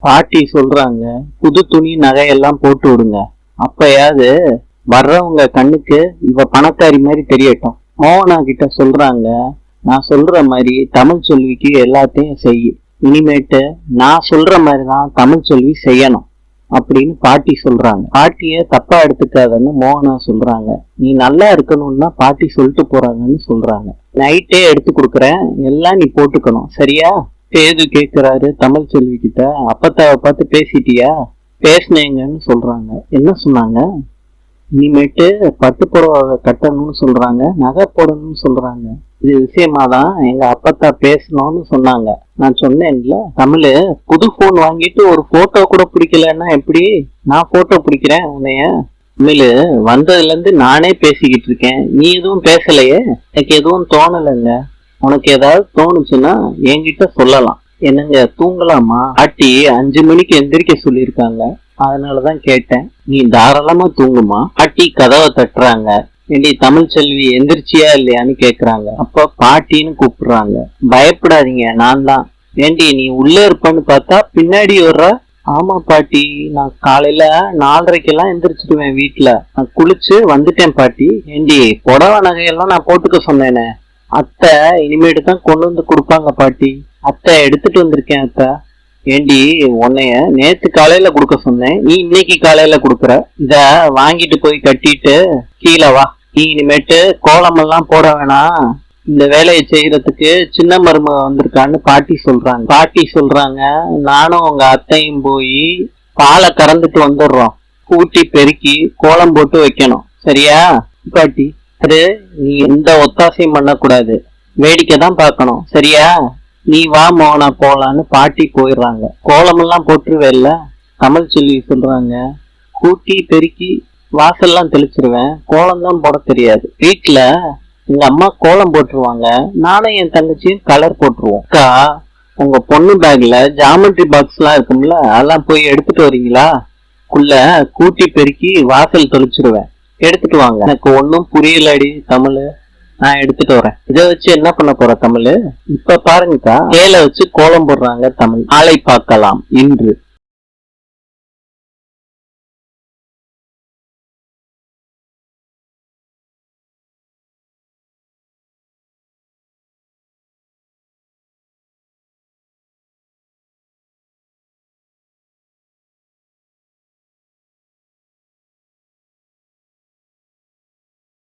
பாட்டி சொல்றாங்க, புது துணி நகையெல்லாம் போட்டு விடுங்க, அப்பயாவது வர்றவங்க கண்ணுக்கு இவ பணக்காரி மாதிரி தெரியட்டும். மோகனா கிட்ட சொல்றாங்க, நான் சொல்ற மாதிரி தமிழ் செல்விக்கு எல்லாத்தையும் செய், இனிமேட்டு நான் சொல்ற மாதிரிதான் தமிழ் செல்வி செய்யணும் அப்படின்னு பாட்டி சொல்றாங்க. பாட்டிய தப்பா எடுத்துக்காதன்னு மோகனா சொல்றாங்க. நீ நல்லா இருக்கணும்னா பாட்டி சொல்லிட்டு போறாங்கன்னு சொல்றாங்க. நைட்டே எடுத்து கொடுக்குறேன், எல்லாம் நீ போட்டுக்கணும், சரியா? சேது கேக்குறாரு தமிழ் செல்வி கிட்ட, அப்பத்தாவை பார்த்து பேசிட்டியா? பேசினேங்கன்னு சொல்றாங்க. என்ன சொன்னாங்க? இனிமேட்டு பட்டு புடவை கட்டணும்னு சொல்றாங்க, நகை போடணும்னு சொல்றாங்க. இது விஷயமாதான் எங்க அப்பத்தா பேசணும்னு சொன்னாங்க. நான் சொன்னேன்ல, தமிழ் புது போன் வாங்கிட்டு ஒரு போட்டோ கூட பிடிக்கலன்னா எப்படி? நான் போட்டோ பிடிக்கிறேன் உன்னைய. தமிழ் வந்ததுல இருந்து நானே பேசிக்கிட்டு இருக்கேன், நீ எதுவும் பேசலையே. எனக்கு எதுவும் தோணலைங்க. உனக்கு ஏதாவது தோணுச்சுன்னா என்கிட்ட சொல்லலாம். என்னங்க தூங்கலாமா? பாட்டி 5 மணிக்கு எந்திரிக்க சொல்லியிருக்காங்க, அதனாலதான் கேட்டேன். நீ தாராளமா தூங்குமா. பாட்டி கதவை தட்டுறாங்க. ஏண்டி தமிழ் செல்வி எந்திரிச்சியா இல்லையான்னு கேக்குறாங்க. அப்ப பாட்டின்னு கூப்பிடுறாங்க. பயப்படாதீங்க, நான் தான். ஏண்டி நீ உள்ள இருப்பன்னு பார்த்தா பின்னாடி வர்ற? ஆமா பாட்டி, நான் காலையில 4:30 எந்திரிச்சிடுவேன். வீட்டுல நான் குளிச்சு வந்துட்டேன் பாட்டி. ஏண்டி புடவை நகையெல்லாம் நான் போட்டுக்க சொன்னேனே, அத்தை இனிமேட்டு தான் கொண்டு வந்து கொடுப்பாங்க பாட்டி. அத்தை எடுத்துட்டு வந்திருக்கேன் அத்தை. ஏண்டி உன்னைய நேத்து காலையில கொடுக்க சொன்னேன், நீ இன்னைக்கு காலையில கொடுக்குற. இத வாங்கிட்டு போய் கட்டிட்டு கீழே வா. நீ இனிமேட்டு கோலம் எல்லாம் போட வேணாம், இந்த வேலையை செய்யறதுக்கு சின்ன மருமக வந்திருக்கான்னு பாட்டி சொல்றாங்க. பாட்டி சொல்றாங்க, நானும் உங்க அத்தையும் போய் பாலை கறந்துட்டு வந்துடுறோம். கூட்டி பெருக்கி கோலம் போட்டு வைக்கணும், சரியா? பாட்டி அது நீ எந்த ஒத்தாசையும் பண்ணக்கூடாது, வேடிக்கை தான் பார்க்கணும், சரியா? நீ வா மோகனா போலான்னு பாட்டி போயிடுறாங்க. கோலமெல்லாம் போட்டுருவேல்ல? தமிழ் செல்வி சொல்றாங்க, கூட்டி பெருக்கி வாசல்லாம் தெளிச்சிருவேன், கோலம் தான் போட தெரியாது. வீட்டுல எங்க அம்மா கோலம் போட்டுருவாங்க, நானும் என் தங்கச்சியும் கலர் போட்டுருவோம். அக்கா, உங்க பொண்ணு பேக்ல ஜாமெட்ரி பாக்ஸ் எல்லாம் இருக்கும்ல, அதெல்லாம் போய் எடுத்துட்டு வரீங்களா? குள்ள கூட்டி பெருக்கி வாசல் தெளிச்சிருவேன், எடுத்துட்டு வாங்க. எனக்கு ஒன்னும் புரியலடி தமிழ், நான் எடுத்துட்டு வரேன். இதை வச்சு என்ன பண்ண போற தமிழ்? இப்ப பாருங்கக்கா, சேலை வச்சு கோலம் போடுறாங்க தமிழ். நாளை பார்க்கலாம். இன்று